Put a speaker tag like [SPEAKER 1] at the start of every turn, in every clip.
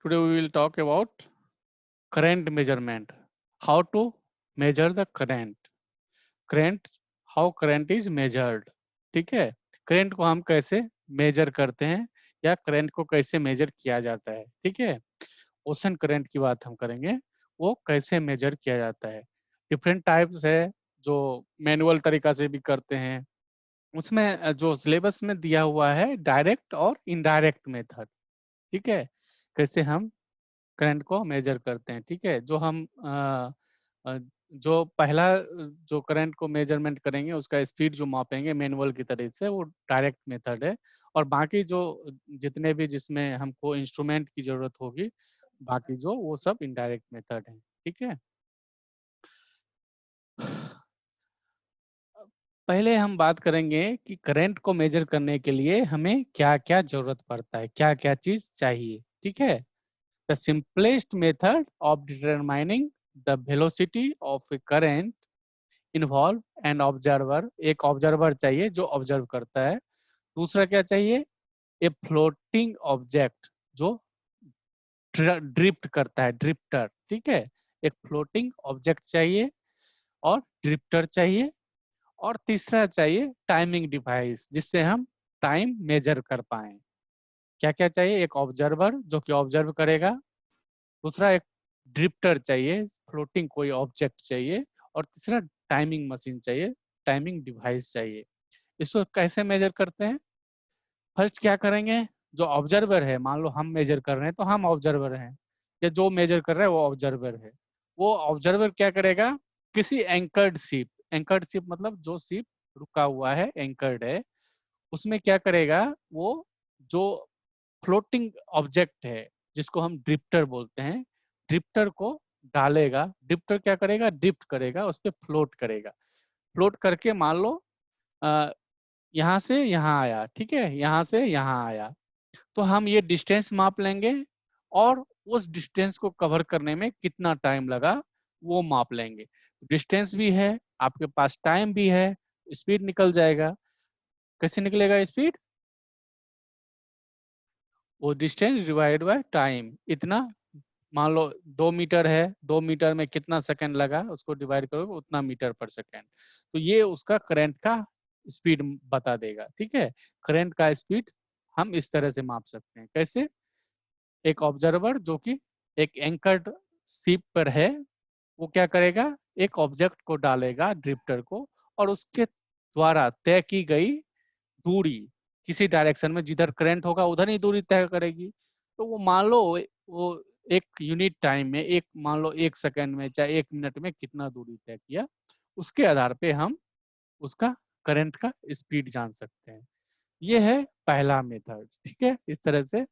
[SPEAKER 1] Today we will talk about current measurement. How to measure the current. Current, how current is measured. ठीक है, current को हम कैसे major करते हैं या करंट को कैसे मेजर किया जाता है. ठीक है, ओशन करंट की बात हम करेंगे, वो कैसे मेजर किया जाता है. डिफरेंट टाइप्स है, जो मैनुअल तरीका से भी करते हैं. उसमें जो सिलेबस में दिया हुआ है डायरेक्ट और इनडायरेक्ट मेथड. ठीक है, कैसे हम करंट को मेजर करते हैं. ठीक है, जो हम जो पहला जो करंट को मेजरमेंट करेंगे उसका स्पीड जो मापेंगे मैनुअल की तरह से, वो डायरेक्ट मेथड है. और बाकी जो जितने भी जिसमें हमको इंस्ट्रूमेंट की जरूरत होगी, बाकी जो वो सब इनडायरेक्ट मेथड है. ठीक है, पहले हम बात करेंगे कि करंट को मेजर करने के लिए हमें क्या क्या जरूरत पड़ता है, क्या क्या चीज चाहिए. ठीक है, the simplest method of determining the velocity of a current involve an observer. एक ऑब्जर्वर चाहिए जो ऑब्जर्व करता है. दूसरा क्या चाहिए, ए फ्लोटिंग ऑब्जेक्ट जो ड्रिफ्ट करता है, ड्रिफ्टर. ठीक है, एक फ्लोटिंग ऑब्जेक्ट चाहिए और ड्रिफ्टर चाहिए. और तीसरा चाहिए टाइमिंग डिवाइस, जिससे हम टाइम मेजर कर पाए. क्या क्या चाहिए, एक ऑब्जर्वर जो कि ऑब्जर्व करेगा, दूसरा एक ड्रिफ्टर चाहिए, फ्लोटिंग कोई ऑब्जेक्ट चाहिए, और तीसरा टाइमिंग मशीन चाहिए, टाइमिंग डिवाइस चाहिए. इसको कैसे मेजर करते हैं, फर्स्ट क्या करेंगे, जो ऑब्जर्वर है, मान लो हम मेजर कर रहे हैं तो हम ऑब्जर्वर हैं, या जो मेजर कर रहा है वो ऑब्जर्वर है. वो ऑब्जर्वर क्या करेगा, किसी एंकर्ड शिप मतलब जो शिप रुका हुआ है, एंकर्ड है, उसमें क्या करेगा, वो जो फ्लोटिंग ऑब्जेक्ट है जिसको हम ड्रिफ्टर बोलते हैं, ड्रिफ्टर को डालेगा. ड्रिफ्टर क्या करेगा, ड्रिफ्ट करेगा, उस पर फ्लोट करेगा. फ्लोट करके मान लो अ, यहाँ से यहाँ आया. ठीक है, यहाँ से यहाँ आया, तो हम ये डिस्टेंस माप लेंगे और उस डिस्टेंस को कवर करने में कितना टाइम लगा वो माप लेंगे. डिस्टेंस भी है आपके पास, टाइम भी है, स्पीड निकल जाएगा. कैसे निकलेगा स्पीड, वो डिस्टेंस डिवाइड बाय टाइम. इतना, मान लो 2 मीटर है, 2 मीटर में कितना सेकंड लगा उसको डिवाइड करोगे उतना मीटर पर सेकंड. तो ये उसका करंट का स्पीड बता देगा. ठीक है, करंट का स्पीड हम इस तरह से माप सकते हैं. कैसे, एक ऑब्जर्वर जो कि एक एंकर्ड शिप पर है, वो क्या करेगा, एक ऑब्जेक्ट को डालेगा, ड्रिफ्टर को, और उसके द्वारा तय की गई दूरी किसी डायरेक्शन में जिधर करंट होगा उधर ही दूरी तय करेगी. तो वो मान लो वो एक यूनिट टाइम में, एक मान लो 1 सेकंड में चाहे 1 मिनट में कितना दूरी तय किया, उसके आधार पे हम उसका करंट का स्पीड जान सकते हैं. ये है पहला मेथड. ठीक है, इस तरह से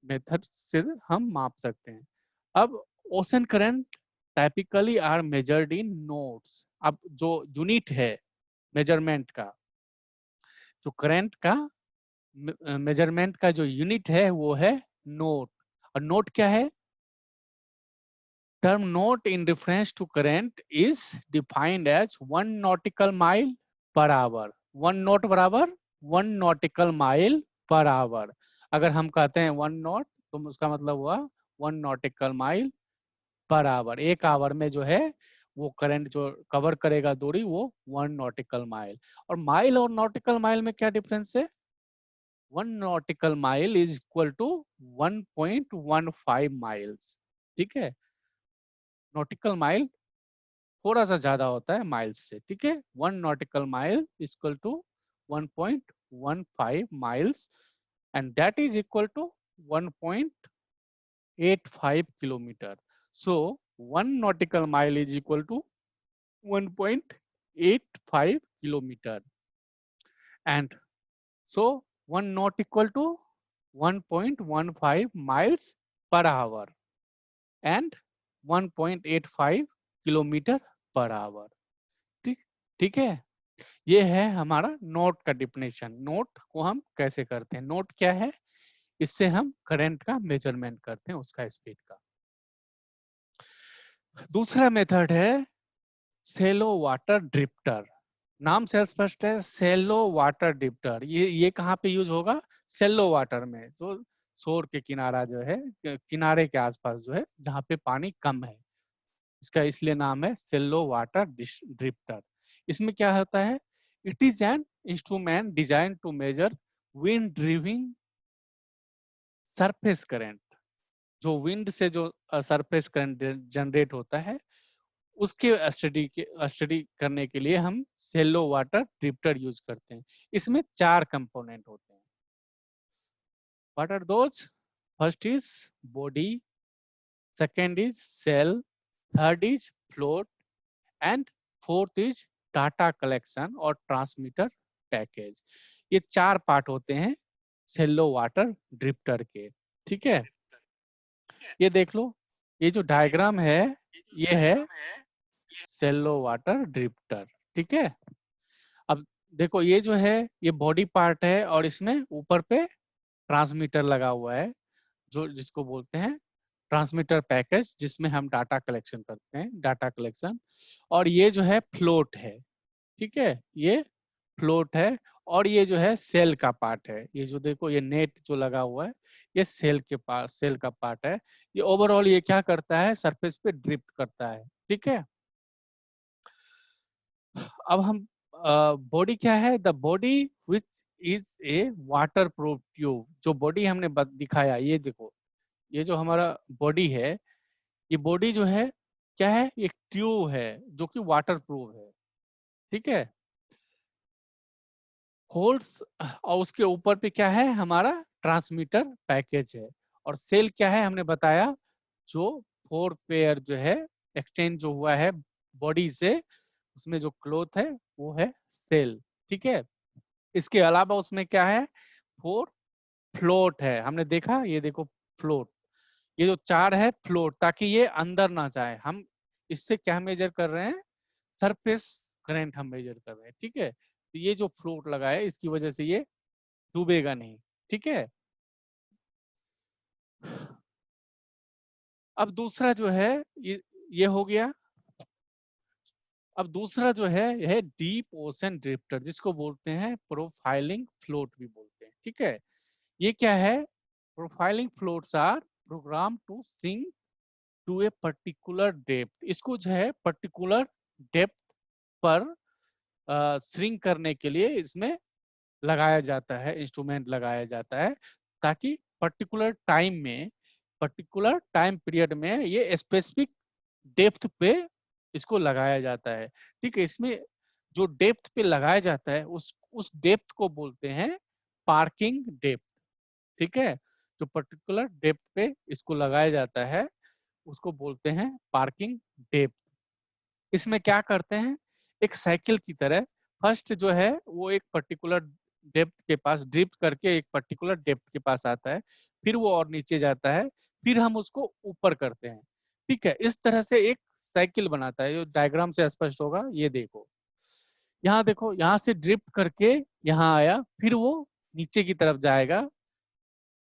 [SPEAKER 1] मेथड से हम माप सकते हैं. अब ocean current typically are measured in knots. अब जो यूनिट है मेजरमेंट का, जो करंट का मेजरमेंट का जो यूनिट है वो है नोट. और नोट क्या है, term knot in reference to current is defined as 1 nautical mile per hour. 1 knot बराबर 1 नॉटिकल माइल पर आवर. अगर हम कहते हैं 1 नॉट, तो उसका मतलब हुआ 1 nautical mile per hour. 1 hour में जो है वो करंट जो कवर करेगा दूरी, वो 1 नॉटिकल माइल. और माइल और नॉटिकल माइल में क्या डिफरेंस है, 1 nautical mile is equal to 1.15 miles. ठीक है, नॉटिकल माइल थोड़ा सा ज्यादा होता है माइल्स से. ठीक है, 1 nautical mile equal to 1.15 miles, and that is equal to 1.85 kilometre. So 1 nautical mile is equal to 1.85 kilometer, and so 1 knot equal to 1.15 miles per hour and 1.85 kilometre per hour. ठीक, ठीक है, ये है हमारा note का definition. Note को हम कैसे करते हैं, नोट क्या है, इससे हम करंट का मेजरमेंट करते हैं, उसका स्पीड का. दूसरा मेथड है सेलो वाटर ड्रिफ्टर. नाम से स्पष्ट है, सेलो वाटर ड्रिफ्टर. ये कहाँ पे यूज होगा, सेलो वाटर में. तो शोर के किनारा जो है, किनारे के आसपास जो है, जहाँ पे पानी कम है। इसका इसलिए नाम है सेलो वाटर ड्रिफ्टर। इसमें क्या होता है, it is an instrument design to measure wind driving surface current. जो विंड से जो सरफेस करंट जनरेट होता है, उसके स्टडी करने के लिए हम सेलो वाटर ड्रिफ्टर यूज करते हैं। इसमें 4 कंपोनेंट होते हैं। What are those? First is body, second is sail, third is float, and fourth is data collection और ट्रांसमीटर पैकेज। ये 4 पार्ट होते हैं सेलो वाटर ड्रिफ्टर के। ठीक है, ये देख लो, ये जो डायग्राम है ये है सेलो वाटर ड्रिफ्टर। ठीक है, अब देखो ये जो है ये बॉडी पार्ट है और इसमें ऊपर पे ट्रांसमीटर लगा हुआ है, जो जिसको बोलते हैं ट्रांसमीटर पैकेज, जिसमें हम डाटा कलेक्शन करते हैं, डाटा कलेक्शन। और ये जो है फ्लोट है। ठीक है, ये फ्लोट है। और ये जो है सेल का पार्ट है, ये जो देखो ये नेट जो लगा हुआ है, ये सेल के पास सेल का पार्ट है। ये ओवरऑल ये क्या करता है, सरफेस पे ड्रिफ्ट करता है। ठीक है, अब हम बॉडी क्या है, the body which is a water proof tube. जो बॉडी हमने दिखाया, ये देखो, ये जो हमारा बॉडी है, ये बॉडी जो है क्या है, एक ट्यूब है जो कि वाटर प्रूफ है। ठीक है, होल्ड्स, और उसके ऊपर पे क्या है, हमारा ट्रांसमीटर पैकेज है। और सेल क्या है, हमने बताया, जो 4 पेयर जो है एक्सचेंज जो हुआ है बॉडी से, उसमें जो क्लोथ है वो है सेल। ठीक है, इसके अलावा उसमें क्या है, 4 फ्लोट है। हमने देखा, ये देखो फ्लोट, ये जो 4 है फ्लोट, ताकि ये अंदर ना जाए। हम इससे क्या मेजर कर रहे हैं, सरफेस करंट हम मेजर कर रहे हैं। ठीक है, तो ये जो फ्लोट लगा है इसकी वजह से ये डूबेगा नहीं। ठीक है, अब दूसरा जो है, ये हो गया। अब दूसरा जो है यह डीप ओशन ड्रिफ्टर, जिसको बोलते हैं प्रोफाइलिंग फ्लोट भी बोलते हैं। ठीक है, ये क्या है, profiling floats are program to sink to a particular depth. इसको जो है पर्टिकुलर डेप्थ पर श्रिंक करने के लिए इसमें लगाया जाता है, इंस्ट्रूमेंट लगाया जाता है, ताकि पर्टिकुलर टाइम पीरियड में ये स्पेसिफिक डेप्थ पे इसको लगाया जाता है। ठीक है, इसमें जो डेप्थ पे लगाया जाता है उस डेप्थ को बोलते हैं पार्किंग डेप्थ। ठीक है, जो पर्टिकुलर डेप्थ पे इसको लगाया जाता है उसको बोलते हैं पार्किंग डेप्थ। इसमें क्या करते हैं, एक साइकिल की तरह, फर्स्ट जो है वो एक पर्टिकुलर डेप्थ के पास ड्रिफ्ट करके एक पर्टिकुलर डेप्थ के पास आता है, फिर वो और नीचे जाता है, फिर हम उसको ऊपर करते हैं। ठीक है, इस तरह से एक साइकिल बनाता है, जो डायग्राम से स्पष्ट होगा। ये देखो, यहाँ देखो, यहाँ से ड्रिफ्ट करके यहाँ आया, फिर वो नीचे की तरफ जाएगा।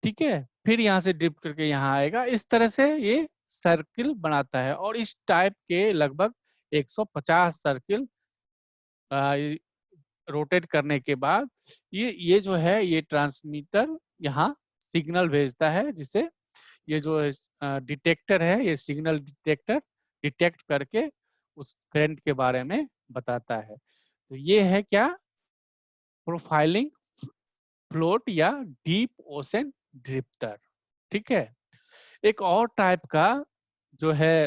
[SPEAKER 1] ठीक है, फिर यहाँ से ड्रिफ्ट करके यहाँ आएगा। इस तरह से ये सर्किल बनाता है, और इस टाइप के लगभग 150 सर्किल रोटेट करने के बाद ये जो है ये ट्रांसमीटर यहाँ सिग्नल भेजता है, जिसे ये जो डिटेक्टर है, ये सिग्नल डिटेक्टर डिटेक्ट करके उस करंट के बारे में बताता है। तो ये है क्या, प्रोफाइलिंग फ्लोट या डीप ओशन ड्रिफ्टर। ठीक है, एक और टाइप का जो है,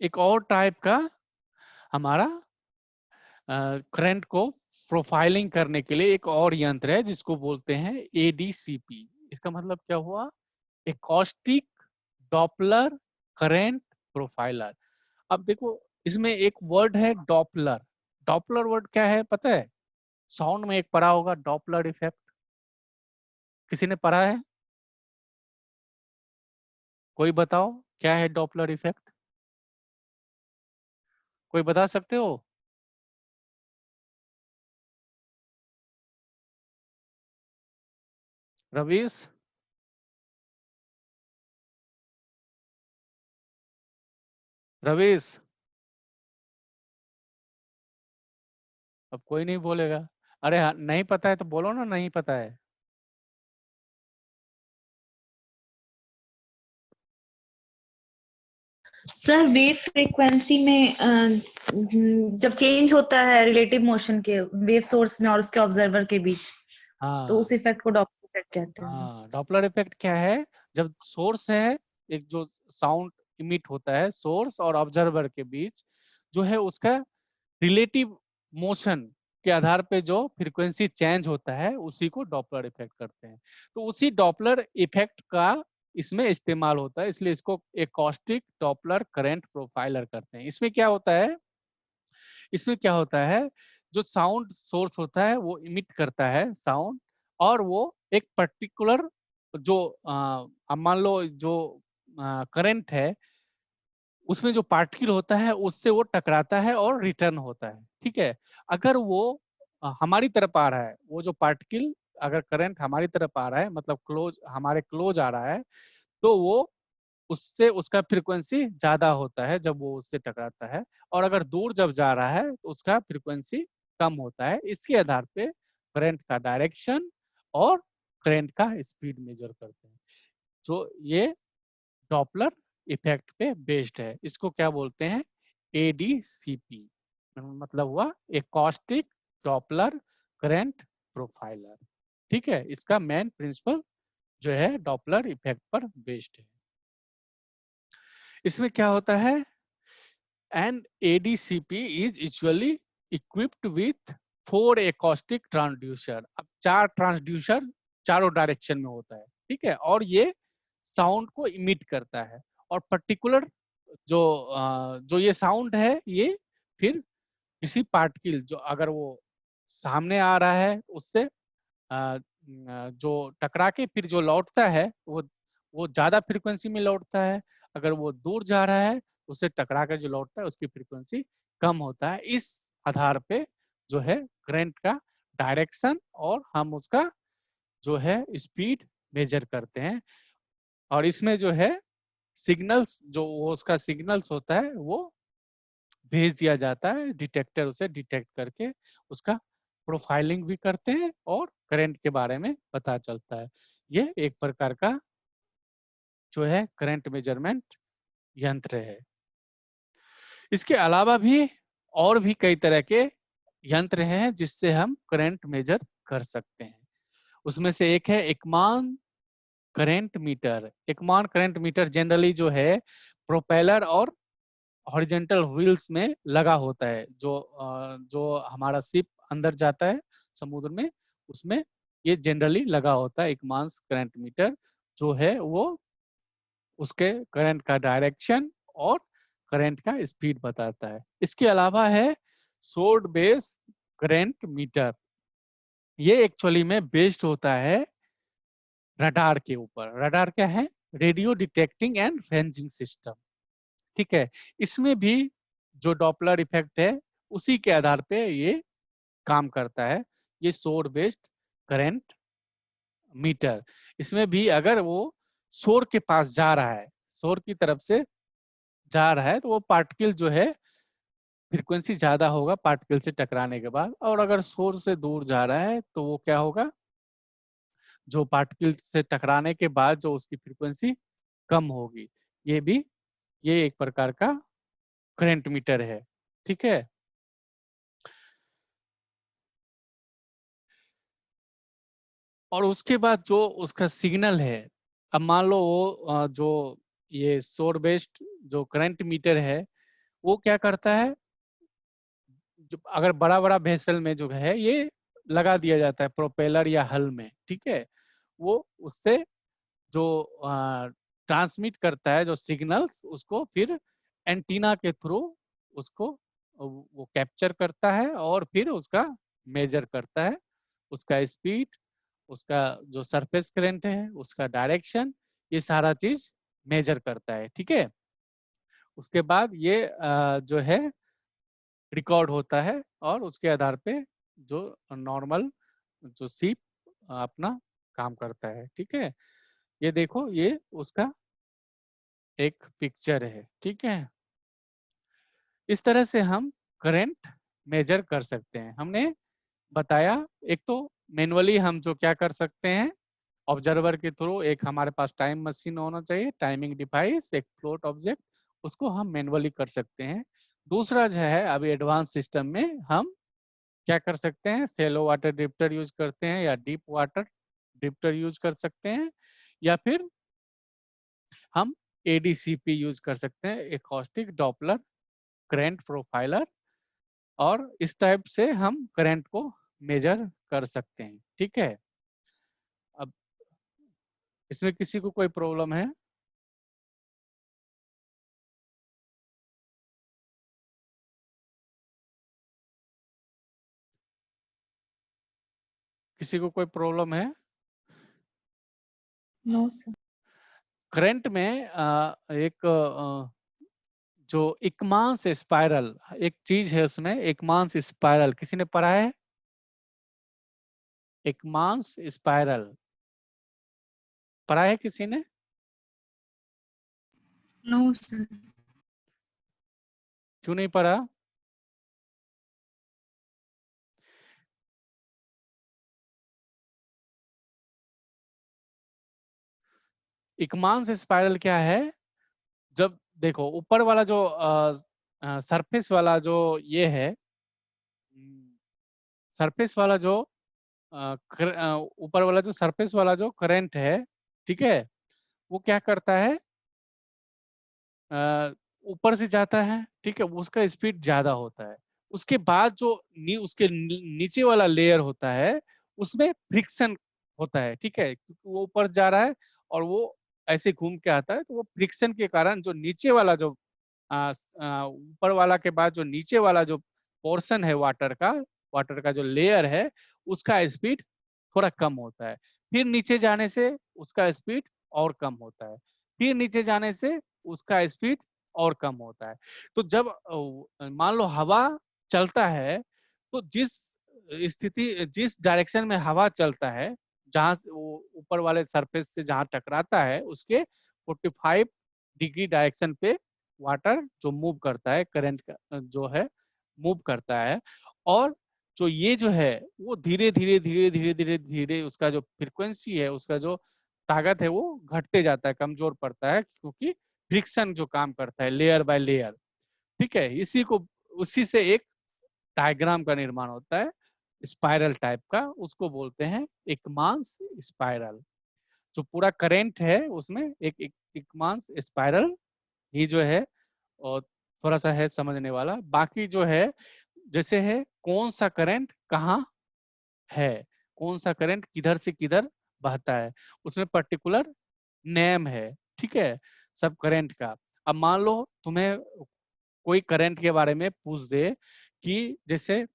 [SPEAKER 1] एक और टाइप का हमारा करंट को प्रोफाइलिंग करने के लिए एक और यंत्र है, जिसको बोलते हैं एडीसीपी। इसका मतलब क्या हुआ, एकॉस्टिक डॉपलर करंट प्रोफाइलर। अब देखो, इसमें एक वर्ड है डॉपलर। डॉपलर वर्ड क्या है पता है, साउंड में एक पढ़ा होगा डॉपलर इफेक्ट, किसी ने पढ़ा है? कोई बताओ क्या है डॉपलर इफेक्ट, कोई बता सकते हो? रवीश, रवीश, अब कोई नहीं बोलेगा। अरे हाँ, नहीं पता है तो बोलो ना, नहीं पता है।
[SPEAKER 2] सर वेव फ्रीक्वेंसी में जब चेंज होता है रिलेटिव मोशन के वेव सोर्स में और उसके ऑब्जर्वर के बीच, तो उस
[SPEAKER 1] हाँ
[SPEAKER 2] इफेक्ट को डॉपलर इफेक्ट कहते हैं।
[SPEAKER 1] हाँ, डॉपलर इफेक्ट क्या है? जब सोर्स है, एक जो साउंड इमिट होता है सोर्स और ऑब्जर्वर के बीच, जो है उसका रिलेटिव मोशन के आधार पे जो फ्रीक्वेंसी चेंज होता है उसी को डॉपलर इफेक्ट करते हैं। तो उसी डॉपलर इफेक्ट का इसमें इस्तेमाल होता है, इसलिए इसको एकॉस्टिक डॉपलर करंट प्रोफाइलर करते हैं। इसमें क्या होता है, जो साउंड सोर्स होता है वो इमिट करता है साउंड, और वो एक पर्टिकुलर जो अब मान लो जो करंट है उसमें जो पार्टिकल होता है उससे वो टकराता है और रिटर्न होता है। ठीक है, अगर वो हमारी तरफ आ रहा है, वो जो पार्टिकल अगर करंट हमारी तरफ आ रहा है, मतलब क्लोज, हमारे क्लोज आ रहा है, तो वो उससे उसका फ्रीक्वेंसी ज्यादा होता है जब वो उससे टकराता है, और अगर दूर जब जा रहा है तो उसका फ्रीक्वेंसी कम होता है। इसके आधार पे करंट का डायरेक्शन और करंट का स्पीड मेजर करते हैं। तो ये डॉपलर इफेक्ट पे बेस्ड है। इसको क्या बोलते हैं? एडीसीपी, मतलब हुआ एकॉस्टिक डॉपलर करंट प्रोफाइलर। ठीक है, इसका मेन प्रिंसिपल जो है डॉपलर इफेक्ट पर बेस्ड है। इसमें क्या होता है, an ADCP is usually equipped with 4 acoustic transducer. अब 4 ट्रांसड्यूसर चारों डायरेक्शन में होता है। ठीक है, और ये साउंड को इमिट करता है, और पर्टिकुलर जो ये साउंड है ये फिर किसी पार्टिकल जो अगर वो सामने आ रहा है उससे जो टकरा के फिर जो लौटता है वो ज्यादा फ्रीक्वेंसी में लौटता है। अगर वो दूर जा रहा है उससे टकरा कर जो लौटता है उसकी फ्रीक्वेंसी कम होता है। इस आधार पे जो है करंट का डायरेक्शन और हम उसका जो है स्पीड मेजर करते हैं। और इसमें जो है सिग्नल्स, जो वो उसका सिग्नल्स होता है वो भेज दिया जाता है, डिटेक्टर उसे डिटेक्ट करके उसका प्रोफाइलिंग भी करते हैं और करंट के बारे में पता चलता है। ये एक प्रकार का जो है करंट मेजरमेंट यंत्र है। इसके अलावा भी और भी कई तरह के यंत्र हैं जिससे हम करंट मेजर कर सकते हैं। उसमें से एक है Ekman current meter. Ekman current meter generally जो है प्रोपेलर और हॉरिजेंटल व्हील्स में लगा होता है। जो हमारा शिप अंदर जाता है समुद्र में, उसमें ये जनरली लगा होता है। एकमान करंट मीटर जो है वो उसके करंट का डायरेक्शन और करंट का स्पीड बताता है। इसके अलावा है सोर्ड बेस करंट मीटर। ये एक्चुअली में बेस्ड होता है रडार के ऊपर। रडार क्या है? Radio detecting and ranging system. ठीक है, इसमें भी जो डॉपलर इफेक्ट है उसी के आधार पे ये काम करता है। ये शोर बेस्ड करंट मीटर। इसमें भी अगर वो शोर के पास जा रहा है, शोर की तरफ से जा रहा है, तो वो पार्टिकल जो है फ्रीक्वेंसी ज्यादा होगा पार्टिकल से टकराने के बाद, और अगर शोर से दूर जा रहा है तो वो क्या होगा, जो पार्टिकल से टकराने के बाद जो उसकी फ्रीक्वेंसी कम होगी। ये एक प्रकार का करंट मीटर है। ठीक है, और उसके बाद जो उसका सिग्नल है, अब मान लो वो जो ये शोर बेस्ड जो करंट मीटर है वो क्या करता है, जो अगर बड़ा बड़ा वेसल में जो है ये लगा दिया जाता है प्रोपेलर या हल में। ठीक है, वो उससे जो ट्रांसमिट करता है जो सिग्नल्स, उसको फिर एंटीना के थ्रू उसको वो कैप्चर करता है और फिर उसका मेजर करता है, उसका स्पीड, उसका जो सरफेस करंट है, उसका डायरेक्शन, ये सारा चीज मेजर करता है। ठीक है, उसके बाद ये जो है रिकॉर्ड होता है, और उसके आधार पे जो नॉर्मल जो सीप अपना काम करता है। ठीक है, ये देखो ये उसका एक पिक्चर है। ठीक है, इस तरह से हम करंट मेजर कर सकते हैं। हमने बताया, एक तो मैनुअली हम जो क्या कर सकते हैं, ऑब्जर्वर के थ्रू, एक हमारे पास टाइम मशीन होना चाहिए, टाइमिंग डिवाइस, एक फ्लोट ऑब्जेक्ट, उसको हम मैनुअली कर सकते हैं। दूसरा जो है अभी एडवांस सिस्टम में हम क्या कर सकते हैं, सेलो वाटर ड्रिफ्टर यूज करते हैं या डीप वाटर ड्रिफ्टर यूज कर सकते हैं, या फिर हम एडीसीपी यूज कर सकते हैं, एकॉस्टिक डॉपलर करंट प्रोफाइलर, और इस टाइप से हम करंट को मेजर कर सकते हैं। ठीक है, अब इसमें किसी को कोई प्रॉब्लम है? किसी को कोई प्रॉब्लम है?
[SPEAKER 2] No sir.
[SPEAKER 1] करंट में एक जो एकमांस स्पाइरल एक चीज है, उसमें एकमांस स्पाइरल किसी ने पढ़ा है? एकमांस स्पाइरल पढ़ा है किसी ने?
[SPEAKER 2] No sir.
[SPEAKER 1] क्यों नहीं पढ़ा? एकमांस स्पाइरल क्या है? जब देखो ऊपर वाला जो सरफेस वाला जो ये है, सरफेस वाला जो ऊपर वाला जो सरफेस वाला जो करंट है, ठीक है, वो क्या करता है, ऊपर से जाता है, ठीक है, उसका स्पीड ज्यादा होता है। उसके बाद जो उसके नीचे वाला लेयर होता है, उसमें फ्रिक्शन होता है, ठीक है, क्योंकि वो ऊपर जा रहा है और वो ऐसे घूम के आता है, तो वो फ्रिक्शन के कारण जो नीचे वाला जो ऊपर वाला के बाद जो नीचे वाला जो पोर्शन है वाटर का जो लेयर है, उसका स्पीड थोड़ा कम होता है। फिर नीचे जाने से उसका स्पीड और कम होता है, फिर नीचे जाने से उसका स्पीड और कम होता है। तो जब मान लो हवा चलता है, तो जिस डायरेक्शन में हवा चलता है, जहां से वो ऊपर वाले सरफेस से जहां टकराता है, उसके 45 डिग्री डायरेक्शन पे वाटर जो मूव करता है, करंट का जो है मूव करता है। और जो ये जो है वो धीरे धीरे धीरे धीरे धीरे धीरे उसका जो फ्रीक्वेंसी है, उसका जो ताकत है, वो घटते जाता है, कमजोर पड़ता है, क्योंकि फ्रिक्शन जो काम करता है लेयर बाय लेयर। ठीक है, उसी से एक डायग्राम का निर्माण होता है, स्पाइरल टाइप का, उसको बोलते हैं एकमांस स्पाइरल। जो पूरा करंट है उसमें एकमांस स्पाइरल ही जो है, और थोड़ा सा है समझने वाला। बाकी जो है जैसे है कौन सा करंट कहाँ है, कौन सा करंट किधर से किधर बहता है, उसमें पर्टिकुलर नेम है। ठीक है, सब करंट का। अब मान लो तुम्हें कोई करंट के बारे में पूछ दे, कि जैसे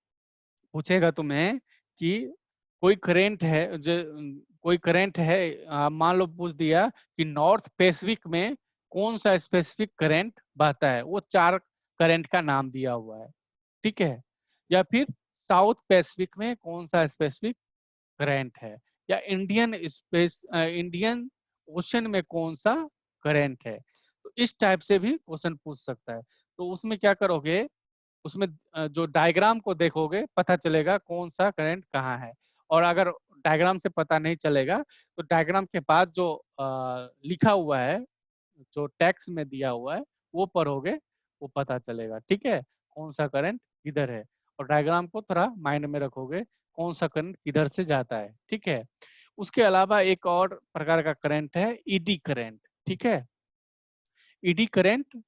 [SPEAKER 1] पूछेगा तुम्हें कि कोई करंट है जो कोई करंट है, मान लो पूछ दिया कि नॉर्थ पैसिफिक में कौन सा स्पेसिफिक करंट बहता है, वो 4 करंट का नाम दिया हुआ है। ठीक है, या फिर साउथ पैसिफिक में कौन सा स्पेसिफिक करंट है, या इंडियन ओशन में कौन सा करंट है। तो इस टाइप से भी क्वेश्चन पूछ सकता है। तो उसमें क्या करोगे, उसमें जो डायग्राम को देखोगे पता चलेगा कौन सा करंट कहाँ है। और अगर डायग्राम से पता नहीं चलेगा, तो डायग्राम के बाद जो लिखा हुआ है, जो टेक्स्ट में दिया हुआ है, वो पढ़ोगे, वो पता चलेगा। ठीक है, कौन सा करंट किधर है, और डायग्राम को थोड़ा माइंड में रखोगे, कौन सा करंट किधर से जाता है। ठीक है, उसके अलावा एक और प्रकार का करंट है ईडी करंट। ठीक है, ईडी करंट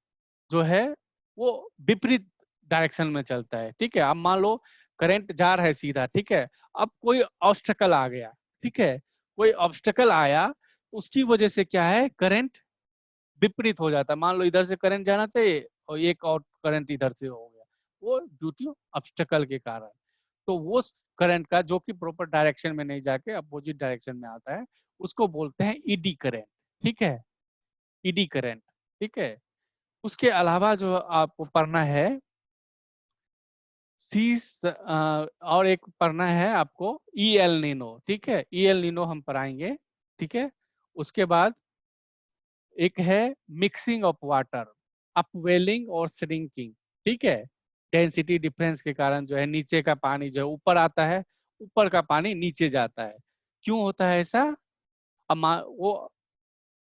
[SPEAKER 1] जो है वो विपरीत डायरेक्शन में चलता है। ठीक है, अब मान लो करंट जा रहा है सीधा, ठीक है, अब कोई ऑब्स्टेकल आ गया, ठीक है, कोई ऑब्स्टेकल आया, तो उसकी वजह से क्या है, करंट विपरीत हो जाता है। मान लो इधर से करंट जाना चाहिए और एक और करंट इधर से हो गया, वो ड्यू टू ऑब्स्टेकल के कारण। तो वो करंट का जो कि प्रॉपर डायरेक्शन में नहीं जाके अपोजिट डायरेक्शन में आता है, उसको बोलते हैं ईडी करंट। ठीक है, ईडी करंट। ठीक है, उसके अलावा जो आपको पढ़ना है और एक पढ़ना है आपको ई एल नीनो। ठीक है, ई एल नीनो हम पढ़ाएंगे। ठीक है, उसके बाद एक है मिक्सिंग ऑफ वाटर, अपवेलिंग और श्रिंकिंग। ठीक है, डेंसिटी डिफरेंस के कारण जो है नीचे का पानी जो है ऊपर आता है, ऊपर का पानी नीचे जाता है। क्यों होता है ऐसा? अब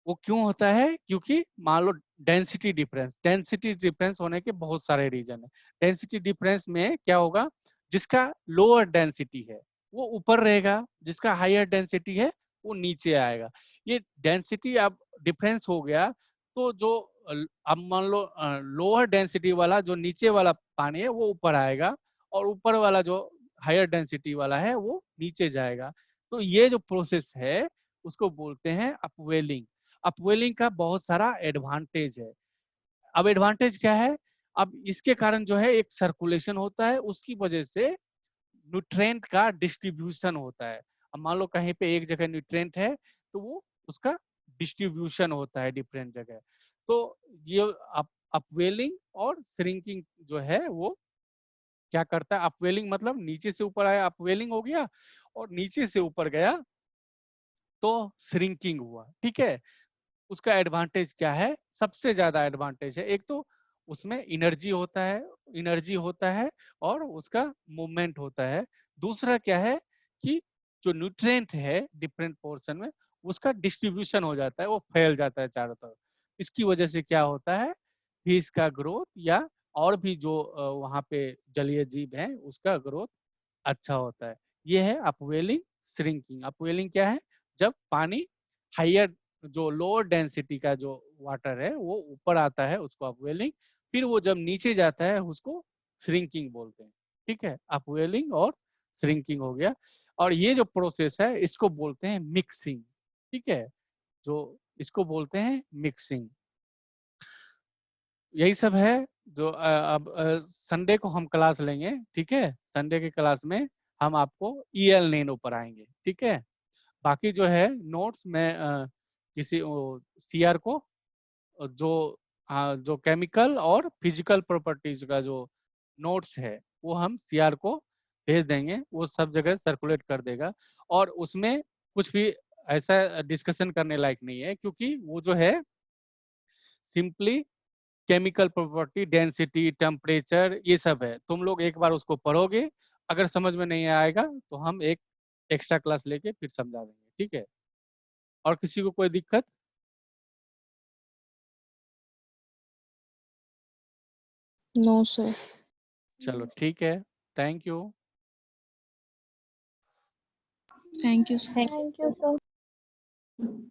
[SPEAKER 1] वो क्यों होता है, क्योंकि मान लो डेंसिटी डिफरेंस होने के बहुत सारे रीजन है। डेंसिटी डिफरेंस में क्या होगा, जिसका लोअर डेंसिटी है वो ऊपर रहेगा, जिसका हायर डेंसिटी है वो नीचे आएगा। ये डेंसिटी अब डिफरेंस हो गया तो जो अब मान लो लोअर डेंसिटी वाला जो नीचे वाला पानी है वो ऊपर आएगा, और ऊपर वाला जो हायर डेंसिटी वाला है वो नीचे जाएगा। तो ये जो प्रोसेस है उसको बोलते हैं अपवेलिंग। अपवेलिंग का बहुत सारा एडवांटेज है। अब एडवांटेज क्या है, अब इसके कारण जो है एक सर्कुलेशन होता है, उसकी वजह से न्यूट्रेंट का डिस्ट्रीब्यूशन होता है। अब मान लो कहीं पे एक जगह न्यूट्रेंट है तो वो उसका डिस्ट्रीब्यूशन होता है डिफरेंट जगह। तो ये अपवेलिंग और श्रिंकिंग जो है वो क्या करता है, अपवेलिंग मतलब नीचे से ऊपर आया अपवेलिंग हो गया, और नीचे से ऊपर गया तो श्रिंकिंग हुआ। ठीक है, उसका एडवांटेज क्या है, सबसे ज्यादा एडवांटेज है, एक तो उसमें एनर्जी होता है और उसका मूवमेंट होता है। दूसरा क्या है कि जो न्यूट्रिएंट है डिफरेंट पोर्शन में उसका डिस्ट्रीब्यूशन हो जाता है, वो फैल जाता है चारों तरफ। इसकी वजह से क्या होता है, फिश का ग्रोथ या और भी जो वहाँ पे जलीय जीव है उसका ग्रोथ अच्छा होता है। ये है अपवेलिंग श्रिंकिंग। अपवेलिंग क्या है, जब पानी हायर जो लोअर डेंसिटी का जो वाटर है वो ऊपर आता है उसको अपवेलिंग, फिर वो जब नीचे जाता है उसको श्रिंकिंग बोलते हैं। ठीक है, अपवेलिंग और श्रिंकिंग हो गया। और ये जो प्रोसेस है इसको बोलते हैं मिक्सिंग। ठीक है, जो इसको बोलते हैं मिक्सिंग। यही सब है जो अब संडे को हम क्लास लेंगे। ठीक है, संडे की क्लास में हम आपको ईएल नैनो पढ़ाएंगे। ठीक है, बाकी जो है नोट्स में किसी सीआर को जो जो केमिकल और फिजिकल प्रॉपर्टीज का जो नोट्स है वो हम सीआर को भेज देंगे, वो सब जगह सर्कुलेट कर देगा। और उसमें कुछ भी ऐसा डिस्कशन करने लायक नहीं है, क्योंकि वो जो है simply chemical property, density, temperature, ये सब है। तुम लोग एक बार उसको पढ़ोगे, अगर समझ में नहीं आएगा तो हम एक एक्स्ट्रा क्लास लेके फिर समझा देंगे। ठीक है, और किसी को कोई दिक्कत?
[SPEAKER 3] No sir.
[SPEAKER 1] चलो ठीक है, thank you.
[SPEAKER 3] Thank you sir.
[SPEAKER 2] Thank you sir.